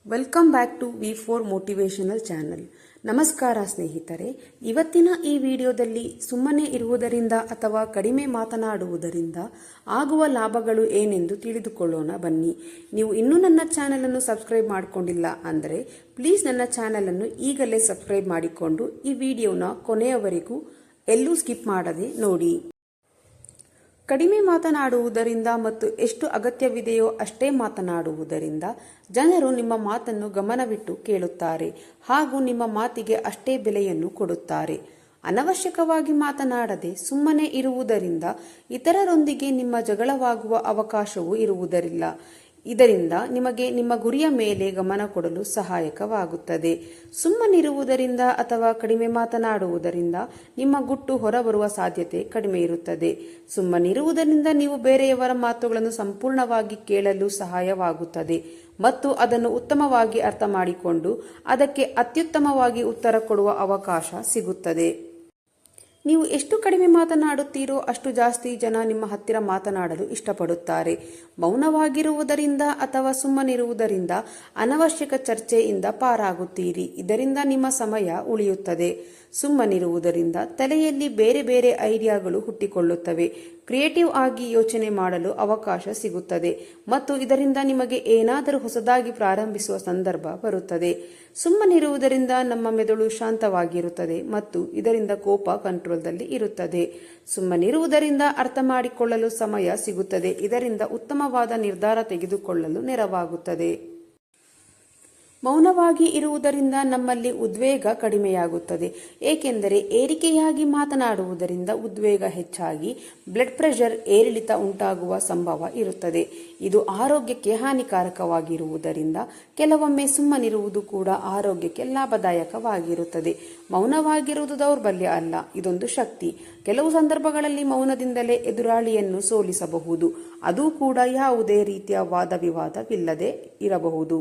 Welcome back to V4 motivational channel. ನಮಸ್ಕಾರ ಸ್ನೇಹಿತರೆ. ಇವತ್ತಿನ ಈ ವಿಡಿಯೋದಲ್ಲಿ ಸುಮ್ಮನೆ ಇರುವುದರಿಂದ ಅಥವಾ ಕಡಿಮೆ ಮಾತನಾಡುವುದರಿಂದ ಆಗುವ ಲಾಭಗಳು ಏನೆಂದು ತಿಳಿದುಕೊಳ್ಳೋಣ ಬನ್ನಿ. ನೀವು ಇನ್ನೂ ನನ್ನ ಚಾನಲ್ ಅನ್ನು ಸಬ್ಸ್ಕ್ರೈಬ್ ಮಾಡಿಕೊಂಡಿಲ್ಲ ಅಂದರೆ ಪ್ಲೀಸ್ ನನ್ನ ಚಾನಲ್ ಅನ್ನು ಈಗಲೇ ಸಬ್ಸ್ಕ್ರೈಬ್ ಮಾಡಿಕೊಂಡು ಈ ವಿಡಿಯೋನ ಕೊನೆಯವರೆಗೂ ಎಲ್ಲೂ ಸ್ಕಿಪ್ ಮಾಡದೆ ನೋಡಿ. ಕಡಿಮೆ ಮಾತನಾಡುವುದರಿಂದ ಮತ್ತು ಎಷ್ಟು ಅಗತ್ಯವಿದೆಯೋ ಅಷ್ಟೇ ಮಾತನಾಡುವುದರಿಂದ ಜನರು ನಿಮ್ಮ ಮಾತನ್ನು ಗಮನವಿಟ್ಟು ಕೇಳುತ್ತಾರೆ ಹಾಗೂ ನಿಮ್ಮ ಮಾತಿಗೆ ಅಷ್ಟೇ ಬೆಲೆಯನ್ನು ಕೊಡುತ್ತಾರೆ. ಅನವಶ್ಯಕವಾಗಿ ಮಾತನಾಡದೆ ಸುಮ್ಮನೆ ಇರುವುದರಿಂದ ಇತರರೊಂದಿಗೆ ನಿಮ್ಮ ಜಗಳವಾಗುವ ಅವಕಾಶವೂ ಇರುವುದರಿಲ್ಲ. ಇದರಿಂದ ನಿಮಗೆ ನಿಮ್ಮ ಗುರಿಯ ಮೇಲೆ ಗಮನ ಕೊಡಲು ಸಹಾಯಕವಾಗುತ್ತದೆ. ಸುಮ್ಮನಿರುವುದರಿಂದ ಅಥವಾ ಕಡಿಮೆ ಮಾತನಾಡುವುದರಿಂದ ನಿಮ್ಮ ಗುಟ್ಟು ಹೊರಬರುವ ಸಾಧ್ಯತೆ ಕಡಿಮೆ ಇರುತ್ತದೆ. ಸುಮ್ಮನಿರುವುದರಿಂದ ನೀವು ಬೇರೆಯವರ ಮಾತುಗಳನ್ನು ಸಂಪೂರ್ಣವಾಗಿ ಕೇಳಲು ಸಹಾಯವಾಗುತ್ತದೆ ಮತ್ತು ಅದನ್ನು ಉತ್ತಮವಾಗಿ ಅರ್ಥ ಮಾಡಿಕೊಂಡು ಅದಕ್ಕೆ ಅತ್ಯುತ್ತಮವಾಗಿ ಉತ್ತರ ಕೊಡುವ ಅವಕಾಶ ಸಿಗುತ್ತದೆ. ನೀವು ಎಷ್ಟು ಕಡಿಮೆ ಮಾತನಾಡುತ್ತೀರೋ ಅಷ್ಟು ಜಾಸ್ತಿ ಜನ ನಿಮ್ಮ ಹತ್ತಿರ ಮಾತನಾಡಲು ಇಷ್ಟಪಡುತ್ತಾರೆ. ಮೌನವಾಗಿರುವುದರಿಂದ ಅಥವಾ ಸುಮ್ಮನಿರುವುದರಿಂದ ಅನವಶ್ಯಕ ಚರ್ಚೆಯಿಂದ ಪಾರಾಗುತ್ತೀರಿ. ಇದರಿಂದ ನಿಮ್ಮ ಸಮಯ ಉಳಿಯುತ್ತದೆ. ಸುಮ್ಮನಿರುವುದರಿಂದ ತಲೆಯಲ್ಲಿ ಬೇರೆ ಬೇರೆ ಐಡಿಯಾಗಳು ಹುಟ್ಟಿಕೊಳ್ಳುತ್ತವೆ. ಕ್ರಿಯೇಟಿವ್ ಆಗಿ ಯೋಚನೆ ಮಾಡಲು ಅವಕಾಶ ಸಿಗುತ್ತದೆ ಮತ್ತು ಇದರಿಂದ ನಿಮಗೆ ಏನಾದರೂ ಹೊಸದಾಗಿ ಪ್ರಾರಂಭಿಸುವ ಸಂದರ್ಭ ಬರುತ್ತದೆ. ಸುಮ್ಮನಿರುವುದರಿಂದ ನಮ್ಮ ಮೆದುಳು ಶಾಂತವಾಗಿರುತ್ತದೆ ಮತ್ತು ಇದರಿಂದ ಕೋಪ ಕಂಟ್ರೋಲ್ದಲ್ಲಿ ಇರುತ್ತದೆ. ಸುಮ್ಮನಿರುವುದರಿಂದ ಅರ್ಥ ಮಾಡಿಕೊಳ್ಳಲು ಸಮಯ ಸಿಗುತ್ತದೆ. ಇದರಿಂದ ಉತ್ತಮವಾದ ನಿರ್ಧಾರ ತೆಗೆದುಕೊಳ್ಳಲು ನೆರವಾಗುತ್ತದೆ. ಮೌನವಾಗಿ ಇರುವುದರಿಂದ ನಮ್ಮಲ್ಲಿ ಉದ್ವೇಗ ಕಡಿಮೆಯಾಗುತ್ತದೆ. ಏಕೆಂದರೆ ಏರಿಕೆಯಾಗಿ ಮಾತನಾಡುವುದರಿಂದ ಉದ್ವೇಗ ಹೆಚ್ಚಾಗಿ ಬ್ಲಡ್ ಪ್ರೆಷರ್ ಏರಿಳಿತ ಉಂಟಾಗುವ ಸಂಭವ ಇರುತ್ತದೆ. ಇದು ಆರೋಗ್ಯಕ್ಕೆ ಹಾನಿಕಾರಕವಾಗಿರುವುದರಿಂದ ಕೆಲವೊಮ್ಮೆ ಸುಮ್ಮನಿರುವುದು ಕೂಡ ಆರೋಗ್ಯಕ್ಕೆ ಲಾಭದಾಯಕವಾಗಿರುತ್ತದೆ. ಮೌನವಾಗಿರುವುದು ದೌರ್ಬಲ್ಯ ಅಲ್ಲ, ಇದೊಂದು ಶಕ್ತಿ. ಕೆಲವು ಸಂದರ್ಭಗಳಲ್ಲಿ ಮೌನದಿಂದಲೇ ಎದುರಾಳಿಯನ್ನು ಸೋಲಿಸಬಹುದು. ಅದು ಕೂಡ ಯಾವುದೇ ರೀತಿಯ ವಾದ ವಿವಾದವಿಲ್ಲದೆ ಇರಬಹುದು.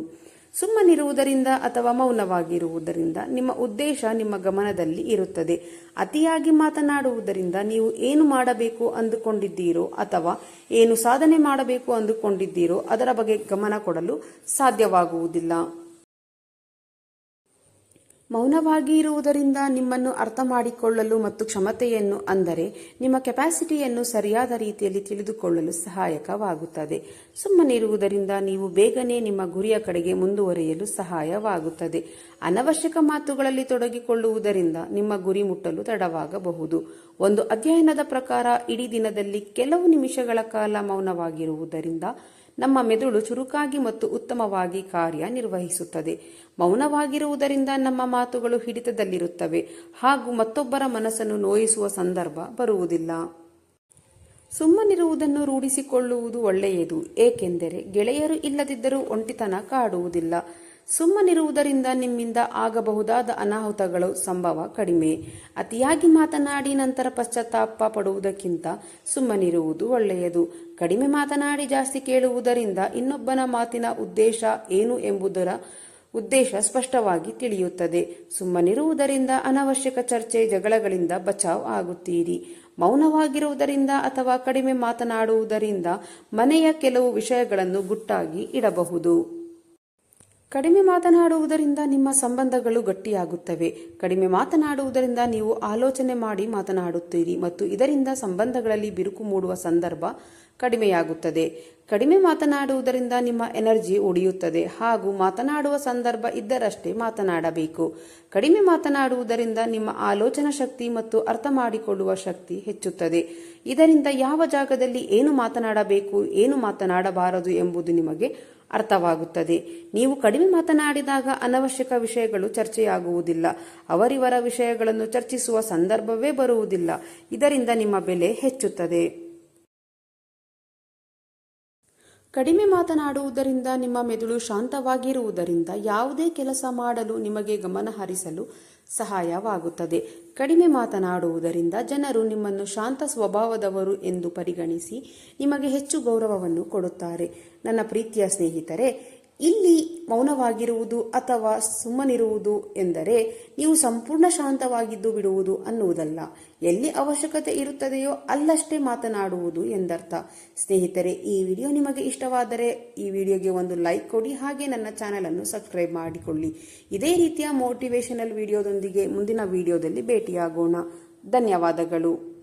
ಸುಮ್ಮನಿರುವುದರಿಂದ ಅಥವಾ ಮೌನವಾಗಿರುವುದರಿಂದ ನಿಮ್ಮ ಉದ್ದೇಶ ನಿಮ್ಮ ಗಮನದಲ್ಲಿ ಇರುತ್ತದೆ. ಅತಿಯಾಗಿ ಮಾತನಾಡುವುದರಿಂದ ನೀವು ಏನು ಮಾಡಬೇಕು ಅಂದುಕೊಂಡಿದ್ದೀರೋ ಅಥವಾ ಏನು ಸಾಧನೆ ಮಾಡಬೇಕು ಅಂದುಕೊಂಡಿದ್ದೀರೋ ಅದರ ಬಗ್ಗೆ ಗಮನ ಕೊಡಲು ಸಾಧ್ಯವಾಗುವುದಿಲ್ಲ. ಮೌನವಾಗಿ ಇರುವುದರಿಂದ ನಿಮ್ಮನ್ನು ಅರ್ಥ ಮಾಡಿಕೊಳ್ಳಲು ಮತ್ತು ಕ್ಷಮತೆಯನ್ನು ಅಂದರೆ ನಿಮ್ಮ ಕೆಪಾಸಿಟಿಯನ್ನು ಸರಿಯಾದ ರೀತಿಯಲ್ಲಿ ತಿಳಿದುಕೊಳ್ಳಲು ಸಹಾಯಕವಾಗುತ್ತದೆ. ಸುಮ್ಮನಿರುವುದರಿಂದ ನೀವು ಬೇಗನೆ ನಿಮ್ಮ ಗುರಿಯ ಕಡೆಗೆ ಮುಂದುವರಿಯಲು ಸಹಾಯವಾಗುತ್ತದೆ. ಅನವಶ್ಯಕ ಮಾತುಗಳಲ್ಲಿ ತೊಡಗಿಕೊಳ್ಳುವುದರಿಂದ ನಿಮ್ಮ ಗುರಿ ಮುಟ್ಟಲು ತಡವಾಗಬಹುದು. ಒಂದು ಅಧ್ಯಯನದ ಪ್ರಕಾರ ಇಡೀ ದಿನದಲ್ಲಿ ಕೆಲವು ನಿಮಿಷಗಳ ಕಾಲ ಮೌನವಾಗಿರುವುದರಿಂದ ನಮ್ಮ ಮೆದುಳು ಚುರುಕಾಗಿ ಮತ್ತು ಉತ್ತಮವಾಗಿ ಕಾರ್ಯನಿರ್ವಹಿಸುತ್ತದೆ. ಮೌನವಾಗಿರುವುದರಿಂದ ನಮ್ಮ ಮಾತುಗಳು ಹಿಡಿತದಲ್ಲಿರುತ್ತವೆ ಹಾಗೂ ಮತ್ತೊಬ್ಬರ ಮನಸ್ಸನ್ನು ನೋಯಿಸುವ ಸಂದರ್ಭ ಬರುವುದಿಲ್ಲ. ಸುಮ್ಮನಿರುವುದನ್ನು ರೂಢಿಸಿಕೊಳ್ಳುವುದು ಒಳ್ಳೆಯದು, ಏಕೆಂದರೆ ಗೆಳೆಯರು ಇಲ್ಲದಿದ್ದರೂ ಒಂಟಿತನ ಕಾಡುವುದಿಲ್ಲ. ಸುಮ್ಮನಿರುವುದರಿಂದ ನಿಮ್ಮಿಂದ ಆಗಬಹುದಾದ ಅನಾಹುತಗಳು ಸಂಭವ ಕಡಿಮೆ. ಅತಿಯಾಗಿ ಮಾತನಾಡಿ ನಂತರ ಪಶ್ಚಾತ್ತಾಪ ಪಡುವುದಕ್ಕಿಂತ ಸುಮ್ಮನಿರುವುದು ಒಳ್ಳೆಯದು. ಕಡಿಮೆ ಮಾತನಾಡಿ ಜಾಸ್ತಿ ಕೇಳುವುದರಿಂದ ಇನ್ನೊಬ್ಬನ ಮಾತಿನ ಉದ್ದೇಶ ಏನು ಎಂಬುದರ ಉದ್ದೇಶ ಸ್ಪಷ್ಟವಾಗಿ ತಿಳಿಯುತ್ತದೆ. ಸುಮ್ಮನಿರುವುದರಿಂದ ಅನವಶ್ಯಕ ಚರ್ಚೆ ಜಗಳಗಳಿಂದ ಬಚಾವ್ ಆಗುತ್ತೀರಿ. ಮೌನವಾಗಿರುವುದರಿಂದ ಅಥವಾ ಕಡಿಮೆ ಮಾತನಾಡುವುದರಿಂದ ಮನೆಯ ಕೆಲವು ವಿಷಯಗಳನ್ನು ಗುಟ್ಟಾಗಿ ಇಡಬಹುದು. ಕಡಿಮೆ ಮಾತನಾಡುವುದರಿಂದ ನಿಮ್ಮ ಸಂಬಂಧಗಳು ಗಟ್ಟಿಯಾಗುತ್ತವೆ. ಕಡಿಮೆ ಮಾತನಾಡುವುದರಿಂದ ನೀವು ಆಲೋಚನೆ ಮಾಡಿ ಮಾತನಾಡುತ್ತೀರಿ ಮತ್ತು ಇದರಿಂದ ಸಂಬಂಧಗಳಲ್ಲಿ ಬಿರುಕು ಮೂಡುವ ಸಂದರ್ಭ ಕಡಿಮೆಯಾಗುತ್ತದೆ. ಕಡಿಮೆ ಮಾತನಾಡುವುದರಿಂದ ನಿಮ್ಮ ಎನರ್ಜಿ ಉಳಿಯುತ್ತದೆ ಹಾಗೂ ಮಾತನಾಡುವ ಸಂದರ್ಭ ಇದ್ದರಷ್ಟೇ ಮಾತನಾಡಬೇಕು. ಕಡಿಮೆ ಮಾತನಾಡುವುದರಿಂದ ನಿಮ್ಮ ಆಲೋಚನಾ ಶಕ್ತಿ ಮತ್ತು ಅರ್ಥ ಮಾಡಿಕೊಳ್ಳುವ ಶಕ್ತಿ ಹೆಚ್ಚುತ್ತದೆ. ಇದರಿಂದ ಯಾವ ಜಾಗದಲ್ಲಿ ಏನು ಮಾತನಾಡಬೇಕು, ಏನು ಮಾತನಾಡಬಾರದು ಎಂಬುದು ನಿಮಗೆ ಅರ್ಥವಾಗುತ್ತದೆ. ನೀವು ಕಡಿಮೆ ಮಾತನಾಡಿದಾಗ ಅನವಶ್ಯಕ ವಿಷಯಗಳು ಚರ್ಚೆಯಾಗುವುದಿಲ್ಲ. ಅವರಿವರ ವಿಷಯಗಳನ್ನು ಚರ್ಚಿಸುವ ಸಂದರ್ಭವೇ ಬರುವುದಿಲ್ಲ. ಇದರಿಂದ ನಿಮ್ಮ ಬೆಲೆ ಹೆಚ್ಚುತ್ತದೆ. ಕಡಿಮೆ ಮಾತನಾಡುವುದರಿಂದ ನಿಮ್ಮ ಮೆದುಳು ಶಾಂತವಾಗಿರುವುದರಿಂದ ಯಾವುದೇ ಕೆಲಸ ಮಾಡಲು ನಿಮಗೆ ಗಮನ ಹರಿಸಲು ಸಹಾಯವಾಗುತ್ತದೆ. ಕಡಿಮೆ ಮಾತನಾಡುವುದರಿಂದ ಜನರು ನಿಮ್ಮನ್ನು ಶಾಂತ ಸ್ವಭಾವದವರು ಎಂದು ಪರಿಗಣಿಸಿ ನಿಮಗೆ ಹೆಚ್ಚು ಗೌರವವನ್ನು ಕೊಡುತ್ತಾರೆ. ನನ್ನ ಪ್ರೀತಿಯ ಸ್ನೇಹಿತರೆ, ಇಲ್ಲಿ ಮೌನವಾಗಿರುವುದು ಅಥವಾ ಸುಮ್ಮನಿರುವುದು ಎಂದರೆ ನೀವು ಸಂಪೂರ್ಣ ಶಾಂತವಾಗಿದ್ದು ಬಿಡುವುದು ಅನ್ನುವುದಲ್ಲ. ಎಲ್ಲಿ ಅವಶ್ಯಕತೆ ಇರುತ್ತದೆಯೋ ಅಲ್ಲಷ್ಟೇ ಮಾತನಾಡುವುದು ಎಂದರ್ಥ. ಸ್ನೇಹಿತರೆ, ಈ ವಿಡಿಯೋ ನಿಮಗೆ ಇಷ್ಟವಾದರೆ ಈ ವಿಡಿಯೋಗೆ ಒಂದು ಲೈಕ್ ಕೊಡಿ, ಹಾಗೆ ನನ್ನ ಚಾನೆಲ್ ಅನ್ನು ಸಬ್ಸ್ಕ್ರೈಬ್ ಮಾಡಿಕೊಳ್ಳಿ. ಇದೇ ರೀತಿಯ ಮೋಟಿವೇಶನಲ್ ವಿಡಿಯೋದೊಂದಿಗೆ ಮುಂದಿನ ವಿಡಿಯೋದಲ್ಲಿ ಭೇಟಿಯಾಗೋಣ. ಧನ್ಯವಾದಗಳು.